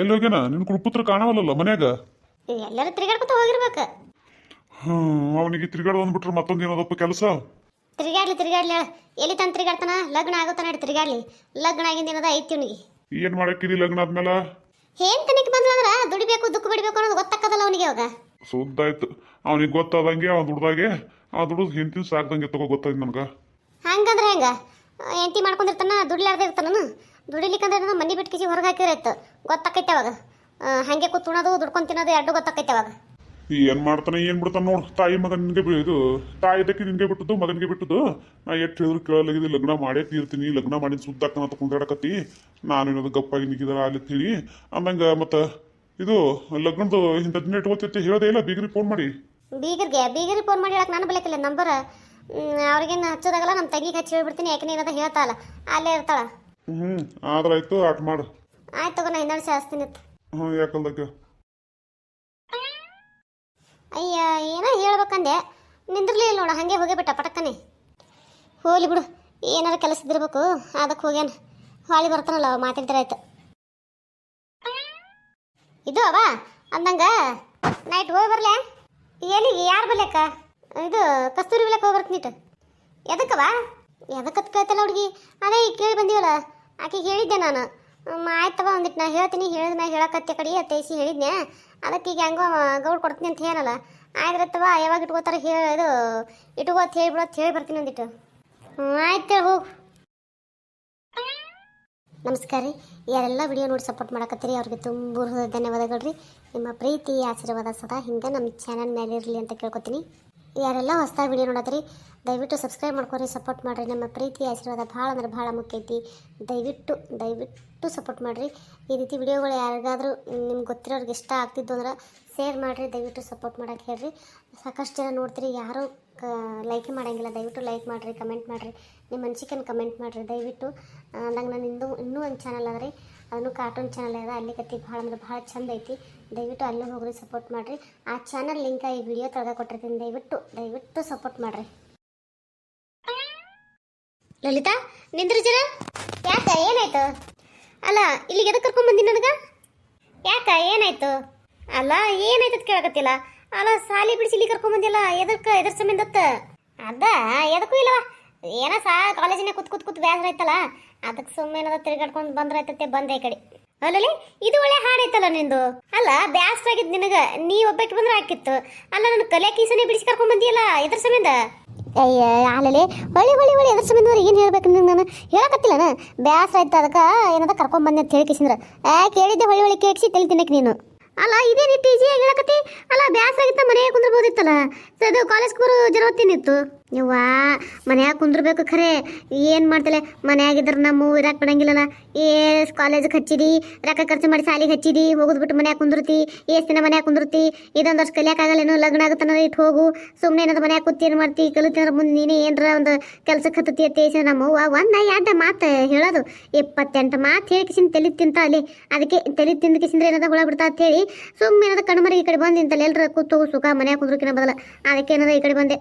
ಎಲ್ಲಿ ಹೋಗ್ಯಾನ ನಿನ್ ಕುಲಪುತ್ರ ಕಾಣವಲ್ಲಲ್ಲ ಮನ್ಯಾಗ? ಎಲ್ಲರೂ ತಿರುಗಾಡ್ಕೊತ ಹೋಗಿರ್ಬೇಕು. ಅವನಿಗೆ ತಿರ್ಗಾಡ ಬಂದ್ಬಿಟ್ರೆ ಮತ್ತೊಂದು ಏನದಪ್ಪ ಕೆಲಸ? ತಿರುಗಾಡ್ಲಿ ಎಲ್ಲಿ ತಂದು ತಿರುಗಾಡ್ತಾನ? ಲಗ್ನ ಆಗುತ್ತಾನ ನಡಿ ತಿರುಗಾಡ್ಲಿ. ಲಗ್ನ ಆಗಿಂದ ಏನದ ಐತಿ ಅವನಿಗೆ. ಏನ್ ಮಾಡಕ್ಕಿದಿ ಲಗ್ನ ಆದ್ಮೇಲೆ? ಏನ್ ತನಿಖೆ ಬಂದ್ಲಂದ್ರ ದುಡಿಬೇಕು ದುಃಖ ಬಿಡ್ಬೇಕು ಅನ್ನೋದು ಗೊತ್ತಾಕದಲ್ಲ ಅವನಿಗೆ ಅವಾಗ. ಸುದ್ದಾಯ್ತು ಅವನಿಗೆ ಗೊತ್ತಾದಂಗೆ ಅವ್ನು ದುಡ್ದಾಗೆ ಆ ದುಡ್ದು ಹಿಂತಿನ ಸಾಕ್ದಂಗೆ ತಗೋ ಗೊತ್ತಾಯ್ತು ನನ್ಗ. ಹಂಗಂದ್ರೆ ಹೆಂಗ? ಎಂಟಿ ಮಾಡ್ಕೊಂಡಿರ್ತಾನ, ದುಡ್ಲಾರ್ದೆ ಇರ್ತಾನ. ದುಡಿಲಿಕ್ಕಂದ್ರೆ ಮನೆ ಬಿಟ್ಟು ಕಿಸಿ ಹೊರಗೆ ಹಾಕಿರೈತೆ ಗೊತ್ತಾಕೈತೆ ಅವಾಗ. ಹಂಗೆ ಕೂತ್ ಉಣೋದು ದುಡ್ಕೊಂಡು ತಿನ್ನೋದು ಎರಡು ಗೊತ್ತಾಕೈತೆ ಅವಾಗ. ಏನ್ ಮಾಡ್ತಾನೆ ಏನ್ ಬಿಡ್ತಾನೆ ನೋಡು. ತಾಯಿ ಮಗ ನಿನ್ಗೆ ಇದು ತಾಯಿ ಇದಕ್ಕೆ ನಿನ್ಗೆ ಬಿಟ್ಟದ್ದು ಮಗನಿಗೆ ಬಿಟ್ಟದ್ದು. ನಾ ಎಷ್ಟು ಹೇಳಿದ್ರು ಕೇಳಲಾಗಿದೆ. ಲಗ್ನ ಮಾಡೇ ತೀರ್ತೀನಿ, ಲಗ್ನ ಮಾಡಿ ಸುದ್ದಾಕನ ಅಂತ ಕುಂದಾಡಕತ್ತಿ. ನಾನು ಏನದು ಗಪ್ಪಾಗಿ ನಿಗಿದಾರ ಅಲ್ಲಿ ಹೇಳಿ ಅಂದಂಗ ಮತ್ತ ಇದು ಲಗ್ನದ್ದು ಇಂಥ ದಿನ ಇಟ್ಕೋತೈತಿ ಹೇಳೋದೇ ಇಲ್ಲ ಬೀಗ್ರಿ ಫೋನ್ ಮಾಡಿ. ಬೀಗರಿಗೆ ಫೋನ್ ಮಾಡಿ ಹೇಳಕ್ ನಾನು ಬಲಕಿಲ್ಲ ನಂಬರ್. ಅವ್ರಿಗೇನು ಹಚ್ಚೋದಾಗಲ್ಲ, ನಮ್ಮ ತಂಗಿಗೆ ಹಚ್ಚಿ ಹೇಳ್ಬಿಡ್ತೀನಿ. ಯಾಕೆ ಏನದ ಹೇಳ್ತಾಳ ಅಲ್ಲೇ ಇರ್ತಾಳ. ಆದ್ರಾಯ್ತು ಆಟ ಮಾಡು. ಆಯ್ತು ತಗೋ, ನಾ ಹಿಂದಡಿಸಿ ಹಚ್ತೀನಿ. ಯಾಕಲ್ದಕ್ಕೆ ಅಯ್ಯ ಏನೋ ಹೇಳ್ಬೇಕಂದೆ, ನಿಂದಿರ್ಲಿಲ್ಲ ನೋಡ, ಹಾಗೆ ಹೋಗಿಬಿಟ್ಟ ಪಟಕ್ಕನೆ. ಹೋಗ್ಲಿ ಬಿಡು, ಏನಾರ ಕೆಲಸ ಇದ್ದಿರ್ಬೇಕು ಅದಕ್ಕೆ ಹೋಗ್ಯಾನ. ಹಾಳಿ ಬರ್ತಾನಲ್ಲ ಮಾತಾಡ್ತಾರೆ ಆಯ್ತು. ಇದು ಅವ ಅಂದಂಗ ನೈಟ್ ಹೋಗಿ ಬರ್ಲೆ? ಎಲ್ಲಿಗೆ? ಯಾರು ಬರ್ಲಕ್ಕ? ಇದು ಕಸ್ತೂರಿ ಬರ್ಲಕ್ಕೆ ಹೋಗಿ ಬರ್ತೀನಿಟ್ಟು. ಎದಕ್ಕವ? ಎದಕ್ಕತ್ ಕೇಳ್ತಲ್ಲ ಹುಡುಗಿ? ಅದೇ ಈಗ ಕೇಳಿ ಬಂದೀವಲ್ಲ, ಆಕೆಗೆ ಹೇಳಿದ್ದೆ ನಾನು. ಆಯ್ತವ ಒಂದಿಟ್ಟು ನಾ ಹೇಳ್ತೀನಿ, ಹೇಳಿದ ಮ್ಯಾಗ ಹೇಳಕತ್ತೆ ಕಡೆ ತೇಸಿ ಹೇಳಿದ್ನೆ. ಅದಕ್ಕೆ ಈಗ ಹೆಂಗೋ ಗೌಡ್ ಕೊಡ್ತೀನಿ ಅಂತ ಹೇಳಲ್ಲ. ಆಯ್ತವ ಯಾವಾಗ ಇಟ್ಕೋತಾರೆ ಇದು ಇಟ್ಕೋತ್ ಹೇಳ್ಬಿಡೋತ್ ಹೇಳಿ ಬರ್ತೀನಿ ಒಂದಿಟ್ಟು. ಆಯ್ತು ಹೋಗು. ನಮಸ್ಕಾರ ರೀ. ಯಾರೆಲ್ಲ ವಿಡಿಯೋ ನೋಡಿ ಸಪೋರ್ಟ್ ಮಾಡಕತ್ತೀರಿ ಅವ್ರಿಗೆ ತುಂಬ ಧನ್ಯವಾದಗಳು ರೀ. ನಿಮ್ಮ ಪ್ರೀತಿ ಆಶೀರ್ವಾದ ಸದಾ ಹಿಂಗೆ ನಮ್ಮ ಚಾನಲ್ ಮೇಲೆ ಇರಲಿ ಅಂತ ಕೇಳ್ಕೊತೀನಿ. ಯಾರೆಲ್ಲ ಹೊಸದಾಗಿ ವಿಡಿಯೋ ನೋಡತ್ತೀರಿ ದಯವಿಟ್ಟು ಸಬ್ಸ್ಕ್ರೈಬ್ ಮಾಡ್ಕೊರಿ, ಸಪೋರ್ಟ್ ಮಾಡಿರಿ. ನಮ್ಮ ಪ್ರೀತಿ ಆಶೀರ್ವಾದ ಭಾಳ ಅಂದ್ರೆ ಭಾಳ ಮುಖ್ಯ ಐತಿ. ದಯವಿಟ್ಟು ಸಪೋರ್ಟ್ ಮಾಡಿರಿ. ಈ ರೀತಿ ವಿಡಿಯೋಗಳು ಯಾರಿಗಾದರೂ ನಿಮ್ಗೆ ಗೊತ್ತಿರೋರಿಗೆ ಇಷ್ಟ ಆಗ್ತಿದ್ದು ಅಂದ್ರೆ ಶೇರ್ ಮಾಡಿರಿ. ದಯವಿಟ್ಟು ಸಪೋರ್ಟ್ ಮಾಡೋಕ್ಕೆ ಹೇಳ್ರಿ. ಸಾಕಷ್ಟು ಜನ ನೋಡ್ತೀರಿ, ಯಾರೂ ಲೈಕ್ ಮಾಡೋಂಗಿಲ್ಲ. ದಯವಿಟ್ಟು ಲೈಕ್ ಮಾಡಿರಿ, ಕಮೆಂಟ್ ಮಾಡಿರಿ, ನಿಮ್ಮ ಮನ್ಸಿಕನ್ನು ಕಮೆಂಟ್ ಮಾಡಿರಿ ದಯವಿಟ್ಟು. ನಂಗೆ ನಾನು ಇನ್ನೂ ಒಂದು ಚಾನಲ್ ಅದ ರೀ, ಅದನ್ನು ಕಾರ್ಟೂನ್ ಚಾನಲ್ ಅದ. ಅಲ್ಲಿ ಕತ್ತಿ ಭಾಳ ಅಂದ್ರೆ ಭಾಳ ಚಂದ ಐತಿ. ದಯವಿಟ್ಟು ಅಲ್ಲೂ ಹೋಗ್ರಿ, ಸಪೋರ್ಟ್ ಮಾಡಿರಿ. ಆ ಚಾನಲ್ ಲಿಂಕ ಈ ವಿಡಿಯೋ ತೆಗೆದು ಕೊಟ್ಟಿರ್ತೀನಿ. ದಯವಿಟ್ಟು ಸಪೋರ್ಟ್ ಮಾಡಿರಿ. ಲಲಿತಾ ನಿಂದ್ರಿ ಜರ. ಯಾಕ ಏನಾಯ್ತು? ಅಲ್ಲ ಇಲ್ಲಿಗೆ ಎದಕ್ಕೆ ಕರ್ಕೊಂಡ್ಬಂದಿ ನನಗೆ? ಯಾಕ ಏನಾಯ್ತು? ಅಲ್ಲ ಏನಾಯ್ತು ಅಂತ ಕೇಳಕತ್ತಿಲ್ಲ. ಅಲ್ಲ ಸಾಲಿ ಬಿಡಿಸಿ ಇಲ್ಲಿ ಕರ್ಕೊಂಡ್ಬಂದಿಲ್ಲ, ಎದ್ರ ಸಂಬಂಧತ್ತ? ಅದ ಎದಕ್ಕೂ ಇಲ್ಲವ, ಏನೋ ಕಾಲೇಜಿನ ಕೂತ್ ಬೇಸರ ಆಯ್ತಲ್ಲ, ಅದಕ್ಕೆ ಸುಮ್ಮನೆ ಏನಾದ ತಿರ್ಗಾಡ್ಕೊಂಡು ಬಂದ್ರಾಯ್ತತೆ ಬಂದೆ ಈ ಕಡೆ. ಅಲ್ಲಲ್ಲಿ ಇದು ಒಳ್ಳೆ ಹಾಡೈತಲ್ಲ ನಿಂದು. ಅಲ್ಲ ಬ್ಯಾಸರ ಆಗಿದ್ದು ನಿನಗೆ, ನೀ ಒಬ್ಬಕ್ಕೆ ಬಂದ್ರೆ ಹಾಕಿತ್ತು. ಅಲ್ಲ ನನ್ನ ಕಲಿಯಾಕೀಸನೇ ಬಿಡಿಸಿ ಕರ್ಕೊಂಡ್ಬಂದಿಯಲ್ಲ, ಎದ್ರ ಸಂಬಂಧ? ಅಯ್ಯ ಆಲಲ್ಲಿ ಹೊಳಿ ಎದ್ರ ಸಂಬಂಧ ಏನು ಹೇಳ್ಬೇಕು ನಿನಗೆ? ನಾನು ಹೇಳಕತ್ತಿಲ್ಲನ ಬ್ಯಾಸರ ಆಯ್ತು, ಅದಕ್ಕೆ ಏನದ ಕರ್ಕೊಂಡ್ಬಂದೆ ಅಂತ ಹೇಳಿಕಿಸಿಂದ್ರ ಕೇಳಿದ್ದೆ ಹೊಳಿ ಕೇಳಿಸಿ ತಲೆ ತಿನ್ನಕ್ಕೆ ನೀನು. ಅಲ್ಲ ಇದೇನಿತ್ತು ಈಜಿಯಾಗಿ ಹೇಳಕತ್ತಿ? ಅಲ್ಲ ಬ್ಯಾಸರ ಆಗಿತ್ತ ಮನೆಯಾಗ ಕುಂದ್ರಬೋದಿತ್ತಲ್ಲ. ಅದು ಕಾಲೇಜ್ಗೆ ಬರೋ ಜರವತ್ತೇನಿತ್ತು? ಯವ್ವಾ ಮನ್ಯಾಗ ಕುಂದ್ರಬೇಕು ಖರೆ, ಏನು ಮಾಡ್ತಲೆ ಮನ್ಯಾಗಿದ್ರೆ ನಮ್ಮ ಇರಾಕ್ ಬಿಡಂಗಿಲ್ಲಲ್ಲ. ಕಾಲೇಜಿಗೆ ಹಚ್ಚಿದಿ, ರೊಕ್ಕ ಖರ್ಚು ಮಾಡಿ ಸಾಲಿಗೆ ಹಚ್ಚಿದಿ, ಹೋಗೋದು ಬಿಟ್ಟು ಮನ್ಯಾಗ ಕುಂದಿರ್ತಿ, ಎಷ್ಟು ದಿನ ಮನ್ಯಾಗ ಕುಂದಿರ್ತಿ? ಇದೊಂದು ವರ್ಷ ಕಲಿಯೋಕ್ಕಾಗಲ್ಲೇನೋ, ಲಗ್ನ ಆಗುತ್ತಾನ ಇಟ್ಟು ಹೋಗು. ಸುಮ್ಮನೆ ಏನಾದ್ರು ಮನ್ಯಾಗ ಕೂತಿ ಏನು ಮಾಡ್ತಿ? ಕಲಿತಿದ್ರೆ ಮುಂದೆ ನೀನೇ ಏನಾರ ಒಂದು ಕೆಲಸಕ್ಕೆ ಹತ್ತತಿ ಅತ್ತೇಸಿ ನಮ್ಮ ಒಂದು ಎರಡು ಮಾತು ಹೇಳೋದು 28 ಮಾತು ಹೇಳಿಕಿಸಿನ ತಲೆ ತಿಂತ ಅಲ್ಲಿ. ಅದಕ್ಕೆ ತಲೆ ತಿಂದಕಿಸಿಂದ್ರೆ ಏನದ ಹುಳ ಬಿಡ್ತಾ ಅಂತ ಹೇಳಿ ಸುಮ್ಮನೆ ಏನದ ಕಣ್ಮರಿ ಈ ಕಡೆ ಬಂದು ಇಂತಲ್ಲ ಎಲ್ಲರ ಕೂತು ಸುಖ ಮನ್ಯಾಗ ಕುಂದ್ರಕಿನ ಬದಲ ಅದಕ್ಕೆ ಏನದ ಈ ಕಡೆ ಬಂದೆ.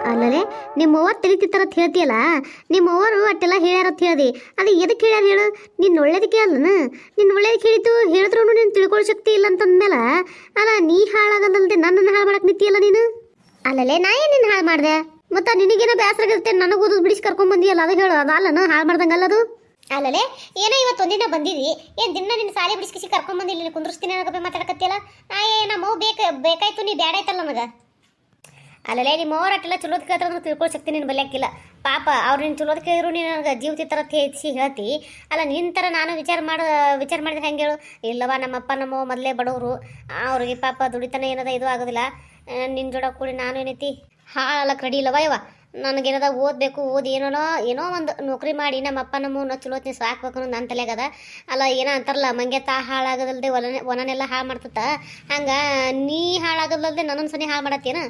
ಅಲ್ಲೇ ನಿಮ್ಮವ್ವರು ತಿಳಿತಿತ್ತಾರತ್ ಹೇಳ್ತೀಯಲ್ಲ, ನಿಮ್ಮವರು ಅಟ್ಟೆಲ್ಲ ಹೇಳ್ಯಾರತ್ ಹೇಳ್ದಿ, ಅದು ಎದಕ್ಕೆ ಹೇಳ್ಯಾರ ಹೇಳು? ನಿನ್ನ ಒಳ್ಳೇದಕ್ಕೆ ಅಲ್ಲನ? ನಿನ್ನ ಒಳ್ಳೇದಕ್ಕೆ ಹೇಳಿದ್ದು ಹೇಳಿದ್ರು ನೀನು ತಿಳ್ಕೊಳ್ಳೋ ಶಕ್ತಿ ಇಲ್ಲ ಅಂತಂದ್ಮೇಲೆ ಅಲ್ಲ ನೀ ಹಾಳಾಗಲ್ಲದೆ ನನ್ನನ್ನು ಹಾಳು ಮಾಡಕ್ಕೆ ನಿಂತಿಯಲ್ಲ ನೀನು. ಅಲ್ಲಲ್ಲೇ ನಾ ಏನು ನಿನ್ನ ಹಾಳು ಮಾಡಿದೆ? ಮತ್ತು ನಿನಗೇನೋ ಬೇಸರ ಆಗುತ್ತೆ ನನಗೆ ಓದೋದು ಬಿಡಿಸಿ ಕರ್ಕೊಂಡ್ಬಂದಿಯಲ್ಲ, ಅದು ಹೇಳು. ಅದು ಅಲ್ಲನ ಹಾಳು ಮಾಡ್ದಂಗಲ್ಲದು. ಅಲ್ಲಲೇ ಏನೋ ಇವತ್ತು ಒಂದಿನ ಬಂದಿದ್ದಿ, ಏನು ದಿನ ನಿನ್ನ ಸಾಲಿ ಬಿಡಿಸಿ ಕರ್ಕೊಂಡ್ಬಂದಿಲ್ಲ, ಕುಂದ್ರಿಸ್ತೀನಿ ಅನ್ನೋಕೆ ಮಾತಾಡಕತ್ತಿಯಲ್ಲ. ನಮ್ಮವು ಬೇಕಾಯ್ತು, ನೀ ಬ್ಯಾಡಾಯ್ತಲ್ಲ ನನಗೆ. ಅಲ್ಲಲೇ ನಿಮ್ಮ ಅವರಟ್ಟೆಲ್ಲ ಚಲೋದ್ ಕೇಳ್ತಾರೆ ಅಂದ್ರೆ ತಿಳ್ಕೊಳ್ಳೋ ಶಕ್ತಿ ನೀನು ಬಲ್ಯಾಕಿಲ್ಲ. ಪಾಪ ಅವ್ರು ನೀನು ಚಲೋದ್ ಕೇಳಿದ್ರು ನೀನು ನನಗೆ ಜೀವತಿ ಥರ ತೇಸಿ ಹೇಳ್ತಿ. ಅಲ್ಲ ನಿನ್ನ ಥರ ನಾನು ವಿಚಾರ ಮಾಡಿದ್ರೆ ಹೆಂಗೆ ಹೇಳು? ಇಲ್ಲವ ನಮ್ಮಪ್ಪ ನಮ್ಮವ್ವ ಮೊದಲೇ ಬಡವರು, ಅವ್ರಿಗೆ ಪಾಪ ದುಡಿತಾನೆ ಏನದ ಇದು ಆಗೋದಿಲ್ಲ. ನಿನ್ನ ಜೋಡ ಕೂಡಿ ನಾನು ಏನೈತಿ ಹಾಳಲ್ಲ ಕಡಿ ಇಲ್ಲವ ಯವ. ನನಗೇನದ ಓದಬೇಕು, ಓದಿ ಏನೋ ಒಂದು ನೌಕರಿ ಮಾಡಿ ನಮ್ಮ ಅಪ್ಪ ನಮ್ಮನ್ನ ಚಲೋತ್ನಿ ಸಾಕ್ಬೇಕು ಅನ್ನೋದು ನನ್ನ ತಲೆಗದ. ಅಲ್ಲ ಏನೋ ಅಂತಾರಲ್ಲ ಮಂಗೆ ತಾ ಹಾಳಾಗೋದಲ್ದೆ ಒನನೆಲ್ಲ ಹಾಳು ಮಾಡ್ತತ್ತ, ಹಂಗೆ ನೀ ಹಾಳಾಗೋದಲ್ದೆ ನನ್ನೊಂದು ಸನಿ ಹಾಳು ಮಾಡತ್ತೇನ?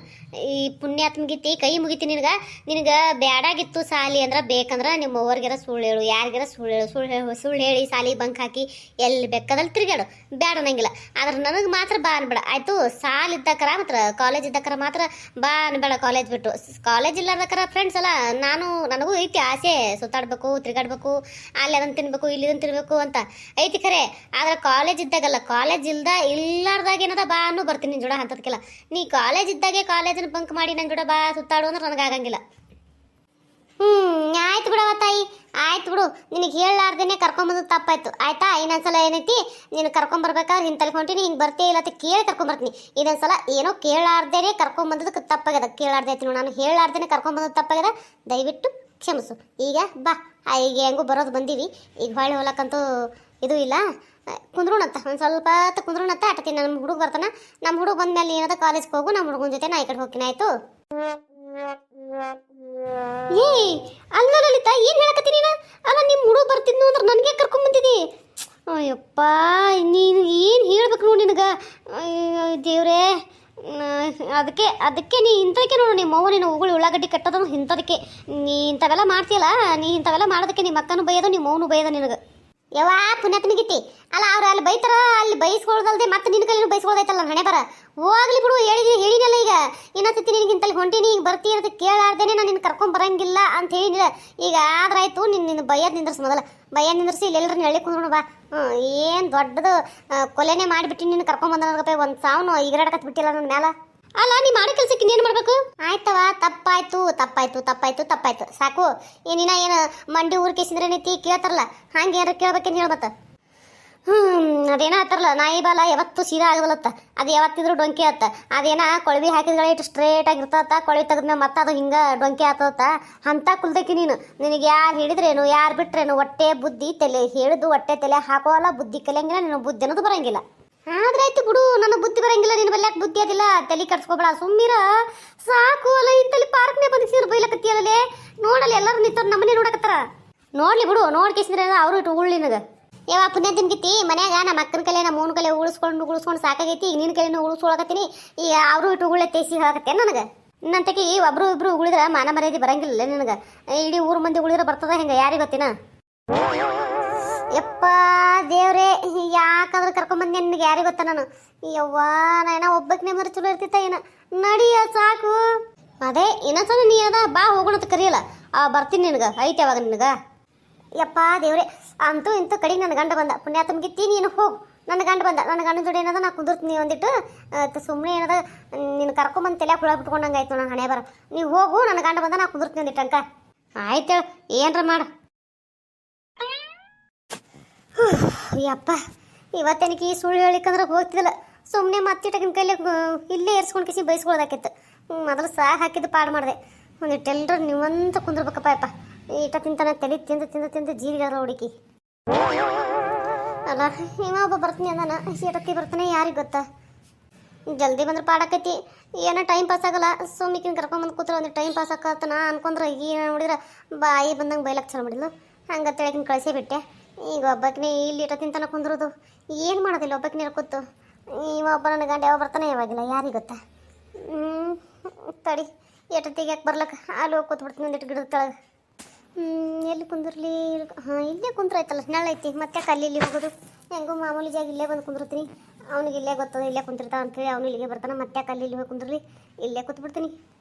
ಈ ಪುಣ್ಯಾತ್ಮಗೀತಿ ಕೈ ಮುಗಿತಿ ನಿನಗೆ ಬ್ಯಾಡಾಗಿತ್ತು ಸಾಲಿ ಅಂದ್ರೆ ಬೇಕಂದ್ರೆ ನಿಮ್ಮ ಅವ್ರಿಗೆರ ಸುಳ್ಳು ಹೇಳು, ಯಾರಿಗಾರ ಸುಳ್ಳು ಹೇಳಿ ಸಾಲಿ ಬಂಕ್ ಹಾಕಿ ಎಲ್ಲಿ ಬೇಕಾದಲ್ಲಿ ತಿರುಗಾಡು, ಬ್ಯಾಡ ಅನ್ನಂಗಿಲ್ಲ. ಆದ್ರೆ ನನಗೆ ಮಾತ್ರ ಬಾ ಅನ್ಬೇಡ ಆಯಿತು. ಸಾಲ ಇದ್ದಕ್ಕರ ಮಾತ್ರ, ಕಾಲೇಜ್ ಇದ್ದಕ್ಕರ ಮಾತ್ರ ಬಾ ಅನ್ಬೇಡ. ಕಾಲೇಜ್ ಬಿಟ್ಟು ಕಾಲೇಜ್ ಇಲ್ಲಾರ್ದಕ್ಕ ಥರ ಫ್ರೆಂಡ್ಸ್ ಅಲ್ಲ ನನಗೂ ಐತಿ ಆಸೆ ಸುತ್ತಾಡ್ಬೇಕು ತಿರ್ಗಾಡ್ಬೇಕು ಅಲ್ಲಿ ಅದನ್ನು ತಿನ್ಬೇಕು ಇಲ್ಲಿ ಇದನ್ನು ತಿನ್ಬೇಕು ಅಂತ ಐತಿ ಖರೆ ಆದ್ರೆ ಕಾಲೇಜ್ ಇದ್ದಾಗಲ್ಲ ಕಾಲೇಜ್ ಇಲ್ಲಾರ್ದಾಗ ಏನದ ಬಾ ಅನ್ನೂ ಬರ್ತೀನಿ ನಿನ್ನ ಜೋಡ ಅಂತದಕ್ಕೆಲ್ಲ ನೀ ಕಾಲೇಜ್ ಇದ್ದಾಗೆ ಕಾಲೇಜನ್ನು ಬಂಕ್ ಮಾಡಿ ನನ್ನ ಜೋಡ ಬಾ ಸುತ್ತಾಡು ಅಂದ್ರೆ ನನಗೆ ಆಗಂಗಿಲ್ಲ ಆಯ್ತು ಬಿಡವ ತಾಯಿ ಆಯ್ತು ಬಿಡು ನಿನಗೆ ಹೇಳಲಾರ್ದೇನೆ ಕರ್ಕೊಂಬಂದು ತಪ್ಪಾಯ್ತು ಆಯ್ತಾ ಇನ್ನೊಂದ್ಸಲ ಏನೈತಿ ನೀನು ಕರ್ಕೊಂಬರ್ಬೇಕಾದ್ರೆ ಹಿಂಗೆ ತಲ್ಕೊಂತೀನಿ ಹಿಂಗೆ ಬರ್ತೀಯ ಇಲ್ಲ ಅಂತ ಕೇಳಿ ಕರ್ಕೊಂಬರ್ತೀನಿ ಇನ್ನೊಂದ್ಸಲ ಏನೋ ಕೇಳಾರ್ದೇನೆ ಕರ್ಕೊಂಬಂದದಕ್ಕೆ ತಪ್ಪಾಗ್ಯದ ಕೇಳಾರ್ದೆ ಆಯ್ತು ನಾನು ಹೇಳಾರ್ದೇನೆ ಕರ್ಕೊಂಬಂದದ್ದು ತಪ್ಪಾಗ್ಯದ ದಯವಿಟ್ಟು ಕ್ಷಮಿಸು ಈಗ ಬಾ ಈಗ ಹೆಂಗೂ ಬರೋದು ಬಂದೀವಿ ಈಗ ಹೊಳ್ಳಿ ಹೊಲಕ್ಕಂತೂ ಇದು ಇಲ್ಲ ಕುಂದ್ರೋಣಂತ ಒಂದು ಸ್ವಲ್ಪ ಹೊತ್ತು ಕುಂದ್ರೋಣಂತ ಆಟತೀನಿ ನಮ್ಮ ಹುಡುಗ ಬರ್ತಾನ ನಮ್ಮ ಹುಡುಗ ಬಂದ್ಮೇಲೆ ಏನದ ಕಾಲೇಜ್ಗೆ ಹೋಗು ನಮ್ಮ ಹುಡುಗನ ಜೊತೆ ನಾ ಈ ಕಡೆ ಹೋಗ್ತೀನಿ ಆಯ್ತು ಏ ಅಲ್ಲ ಲಲಿತಾ ಏನ್ ಹೇಳಕತ್ತೀನಿ ನೀನು ಅಲ್ಲ ನಿಮ್ಮ ಹುಡುಗ ಬರ್ತಿದ್ನು ಅಂದ್ರೆ ನನಗೆ ಕರ್ಕೊಂಡ್ ಬಂದಿದಿ ಅಯ್ಯಪ್ಪ ನೀನು ಏನು ಹೇಳ್ಬೇಕು ನೋಡಿ ನಿನಗ ದೇವ್ರೇ ಅದಕ್ಕೆ ನೀ ಇಂಥದಕ್ಕೆ ನೋಡು ನಿಮ್ಮ ಅವ್ವ ನೀನು ಉಗುಳಿ ಉಳ್ಳಾಗಡ್ಡಿ ಕಟ್ಟೋದನ್ನು ಇಂಥದಕ್ಕೆ ನೀ ಇಂಥವೆಲ್ಲ ಮಾಡ್ತೀಯಲ್ಲ ನೀ ಇಂಥವೆಲ್ಲ ಮಾಡೋದಕ್ಕೆ ನಿಮ್ಮ ಅಕ್ಕನೂ ಬೈಯೋದು ನಿಮ್ಮ ಮೌನು ಬೈಯೋದು ನಿನಗೆ ಯಾವ ಪುಣ್ಯಾತ್ಮಗಿತ್ತಿ ಅಲ್ಲ ಅವ್ರು ಅಲ್ಲಿ ಬೈತಾರ ಅಲ್ಲಿ ಬೈಸ್ಕೊಳ್ದಲ್ದೆ ಮತ್ತೆ ನಿನ್ನ ಕೈಲಿ ಬೈಸ್ಕೊಳ್ದೈತಲ್ಲ ಹಣೆ ಬರ ಹೋಗ್ಲಿ ಬಿಡು ಹೇಳಿನಲ್ಲ ಈಗ ಇನ್ನೊಂದ್ಸತಿ ನಿನಗೆ ಇಂತಲ್ಲಿ ಹೊಂಟೀನಿ ಈಗ ಬರ್ತೀಯ ಅಂತ ಕೇಳಾರ್ದೇನೆ ನಾನು ನಿನ್ನ ಕರ್ಕೊಂಡ್ ಬರಂಗಿಲ್ಲ ಅಂತ ಹೇಳಿನಿಲ್ಲ ಈಗ ಆದ್ರಾಯ್ತು ನಿನ್ನ ಬೈಯದ್ ನಿಂದ್ರಸ್ ಮೊದಲ ಬೈಯದ್ ನಿಂದ್ರಿಸಿ ಇಲ್ಲಿ ಎಲ್ಲರನ್ನ ಹೇಳಿ ಕುಂದ್ರೋಣ ಬಾ ಏನು ದೊಡ್ಡದು ಕೊಲೆನೇ ಮಾಡಿಬಿಟ್ಟು ನಿನ್ನ ಕರ್ಕೊಂಡ್ ಬಂದ ಒಂದು ಸಾವನು ಈಗರಾಡಕತ್ ಬಿಟ್ಟಿಲ್ಲ ನನ್ನ ಮ್ಯಾಲ ಅಲ್ಲ ನೀ ಮಾಡೋ ಕೆಲ್ಸಕ್ಕೆ ಇನ್ನೇನು ಮಾಡ್ಬೇಕು ಆಯ್ತವ ತಪ್ಪಾಯ್ತು ಸಾಕು ಏನಿನ ಏನು ಮಂಡಿ ಊರ್ ಕೇಸಿದ್ರೆ ನೀತಿ ಕೇಳ್ತಾರಲ್ಲ ಹಂಗೆ ಏನಾರ ಕೇಳ್ಬೇಕೇನು ಹೇಳ್ಬತ್ತ ಅದೇನ ಆತಾರಲ್ಲ ನಾಯಿ ಬಾಲ ಯಾವತ್ತು ಸೀದಾ ಆಗದಲ್ಲತ್ತ ಅದು ಯಾವತ್ತಿದ್ರು ಡೊಂಕಿ ಆತ ಅದೇನ ಕೊಳವಿ ಹಾಕಿದ್ರೆ ಇಟ್ಟು ಸ್ಟ್ರೇಟ್ ಆಗಿರ್ತತ್ತ ಕೊಳವಿ ತೆಗೆದ್ಮೇಲೆ ಮತ್ತೆ ಅದು ಹಿಂಗೆ ಡೊಂಕಿ ಆತತ್ತ ಅಂತ ಕುಲ್ದಕ್ಕೆ ನಿನಗೆ ಯಾರು ಹಿಡಿದ್ರೇನು ಯಾರು ಬಿಟ್ರೇನು ಹೊಟ್ಟೆ ಬುದ್ಧಿ ತಲೆ ಹೇಳಿದು ಹೊಟ್ಟೆ ತಲೆ ಹಾಕೋಲ್ಲ ಬುದ್ಧಿ ಕಲಿಯಂಗಿಲ್ಲ ನೀನು ಬುದ್ಧಿ ಅನ್ನೋದು ಬರಂಗಿಲ್ಲ ಆದ್ರಾಯ್ತು ಬಿಡು ನನಗೆ ಬುದ್ಧಿ ಬರಂಗಿಲ್ಲ ನಿನ್ನ ಬಲ್ಯಾಕ ಬುದ್ಧಿ ಅದಿಲ್ಲ ತಲೆ ಕಟ್ಸ್ಕೊಬೇಡ ಸುಮ್ಮಿರ ಸಾಕು ಅಲ್ಲ ಇಂತಲ್ಲಿ ಪಾರ್ಕ್ನೇ ಬಂದಿಸಿದ್ರು ಬೈಲಕತ್ತಿಯಲ್ಲೇ ನೋಡಲ್ಲ ಎಲ್ಲರೂ ನಿಂತವ್ರು ನಮ್ಮನೆ ನೋಡಕತ್ತಾರ ನೋಡ್ಲಿ ಬಿಡು ನೋಡ್ಕೇಸಿದ್ರೆ ಅವರು ಇಟ್ಟು ಉಳ್ಳಿ ನಿನಗೆ ಯಾವ ಪುಣ್ಯ ತಿನ್ಗಿತ್ತಿ ಮನ್ಯಾಗ ನಮ್ಮ ಅಕ್ಕನ ಕಲೆ ನಮ್ಮ ಮೂನ ಕಲೆ ಉಳಿಸ್ಕೊಂಡು ಸಾಕಾಗೈತಿ ಈಗ ನಿನ್ನ ಕಲೆನೂ ಉಳಿಸ್ಕೊಳಕತ್ತೀನಿ ಈಗ ಅವರು ಇಟ್ಟು ಉಗುಳೆ ತೇಸಿ ಹೇಳಕತ್ತೆ ನನಗೆ ಇನ್ನಂತಕಿ ಒಬ್ರು ಇಬ್ರು ಉಗುಳಿದ್ರ ಮಾನ ಮರ್ಯಾದೆ ಬರಂಗಿಲ್ಲ ನಿನಗೆ ಇಡೀ ಊರು ಮಂದಿ ಉಳಿದ್ರೆ ಬರ್ತದ ಹೆಂಗೆ ಯಾರಿಗೆ ಗೊತ್ತಿನ ಯಪ್ಪ ದೇವ್ರೇ ಯಾಕಾದ್ರೂ ಕರ್ಕೊಂಬಂದು ನಿನಗೆ ಯಾರಿಗೆ ಗೊತ್ತ ನಾನು ಯವ್ವ ನಾ ಒಬ್ಬಕ್ಕೆ ಮರ ಚಲೋ ಇರ್ತಿತ್ತ ಏನ ನಡಿಯ ಸಾಕು ಅದೇ ಇನ್ನೊಂದ್ಸಲ ನೀ ಅದ ಬಾ ಹೋಗೋಣ ಅಂತ ಕರಿಯಲ್ಲ ಬರ್ತೀನಿ ನಿನಗೆ ಐತೆ ಅವಾಗ ನಿನಗೆ ಯಪ್ಪ ದೇವ್ರೆ ಅಂತೂ ಇಂತೂ ಕಡೆಗೆ ನನ್ನ ಗಂಡ ಬಂದ ಪುಣ್ಯಾತ್ಮಗಿತ್ತಿ ನೀನು ಹೋಗು ನನ್ನ ಗಂಡ ಬಂದ ನನ್ನ ಗಂಡನ ಜೋಡಿ ಏನದ ನಾ ಕುದುರ್ತೀನಿ ಒಂದಿಟ್ಟು ಸುಮ್ಮನೆ ಏನದ ನೀನು ಕರ್ಕೊಂಬಂದು ತಲೆ ಹುಳ ಬಿಟ್ಕೊಂಡಂಗೆ ಆಯ್ತು ನನ್ನ ಹಣೆ ಬರ ನೀವು ಹೋಗು ನನ್ನ ಗಂಡ ಬಂದ ನಾ ಕುದುರ್ತೀನಿ ಒಂದಿಟ್ಟು ಅಂಕ ಆಯ್ತು ಏನ್ರ ಮಾಡು ಯಪ್ಪ ಇವತ್ತೇನಕ್ಕೆ ಈ ಸುಳ್ಳು ಹೇಳಿಕಂದ್ರೆ ಹೋಗ್ತಿದ್ದಲ್ಲ ಸುಮ್ಮನೆ ಮತ್ತಿಟ್ಟಕಿನ ಕೈಲಿ ಇಲ್ಲೇ ಏರ್ಸ್ಕೊಂಡು ಕಿಸಿ ಬೈಸ್ಕೊಳ್ದಾಕಿತ್ತು ಮೊದಲು ಸಾಕು ಹಾಕಿದ್ದು ಪಾಡು ಮಾಡಿದೆ ಒಂದಿಟ್ಟು ಎಲ್ಲರೂ ನೀವಂತ ಕುಂದ್ರಬೇಕಪ್ಪ ಯಪ್ಪ ಈಟ ತಿಂತಾನೆ ತಲೆ ತಿಂದು ಜೀರಿಗಾರ ಹುಡುಕಿ ಅಲ್ಲ ಇವ ಒಬ್ಬ ಬರ್ತೀನಿ ಅಂದಾನ ಸೀಟತ್ತಿ ಬರ್ತಾನೆ ಯಾರಿಗೆ ಗೊತ್ತಾ ಜಲ್ದಿ ಬಂದ್ರೆ ಪಾಡಕೈತಿ ಏನೋ ಟೈಮ್ ಪಾಸ್ ಆಗಲ್ಲ ಸುಮ್ಮಿಕಿನ ಕರ್ಕೊಂಬಂದು ಕೂತ್ರೆ ಒಂದು ಟೈಮ್ ಪಾಸ್ ಆಕತ್ತ ನಾ ಅನ್ಕೊಂಡ್ರೆ ಈಗ ನೋಡಿದ್ರೆ ಬಾಯಿ ಬಂದಂಗೆ ಬೈಲಕ್ಕೆ ಚಲೋ ಮಾಡಿದ್ಲು ಹಂಗೆ ತೆಳಗಿನ ಕಳಿಸೇ ಬಿಟ್ಟೆ ಈಗ ಒಬ್ಬಕಿನೇ ಇಲ್ಲಿ ಇಟ ತಿಂತಾನೆ ಕುಂದ್ರೋದು ಏನು ಮಾಡೋದಿಲ್ಲ ಒಬ್ಬಕಿನೇ ಕೂತು ಇವ ಒಬ್ಬ ನನ್ನ ಗಂಡ ಯಾವ ಬರ್ತಾನೆ ಯಾವಾಗಿಲ್ಲ ಯಾರಿಗೆ ಗೊತ್ತಾ ತಡಿ ಎಷ್ಟೊತ್ತಿಗೆ ಯಾಕೆ ಬರ್ಲಕ್ಕ ಅಲ್ಲಿ ಹೋಗಿ ಕೂತ್ಬಿಡ್ತೀನಿ ಒಂದಿಟ್ಟು ಗಿಡದ ಕೆಳಗೆ ಎಲ್ಲಿ ಕುಂದಿರ್ಲಿ ಹಾಂ ಇಲ್ಲೇ ಕುಂದ್ರಾಯ್ತಲ್ಲ ನೆಳ್ಳೈತಿ ಮತ್ತೆ ಅಲ್ಲಿ ಇಲ್ಲಿ ಹೋಗೋದು ಹೆಂಗೂ ಮಾಮೂಲಿ ಜಾಗ ಇಲ್ಲೇ ಬಂದು ಕುಂದಿರ್ತೀನಿ ಅವನಿಗೆ ಇಲ್ಲೇ ಗೊತ್ತದ ಇಲ್ಲೇ ಕುಂತಿರ್ತಾವ ಅಂತೇಳಿ ಅವನು ಇಲ್ಲಿಗೆ ಬರ್ತಾನೆ ಮತ್ತೆ ಅಲ್ಲಿ ಇಲ್ಲಿ ಹೋಗಿ ಕುಂದಿರ್ಲಿ ಇಲ್ಲೇ ಕೂತ್ಬಿಡ್ತೀನಿ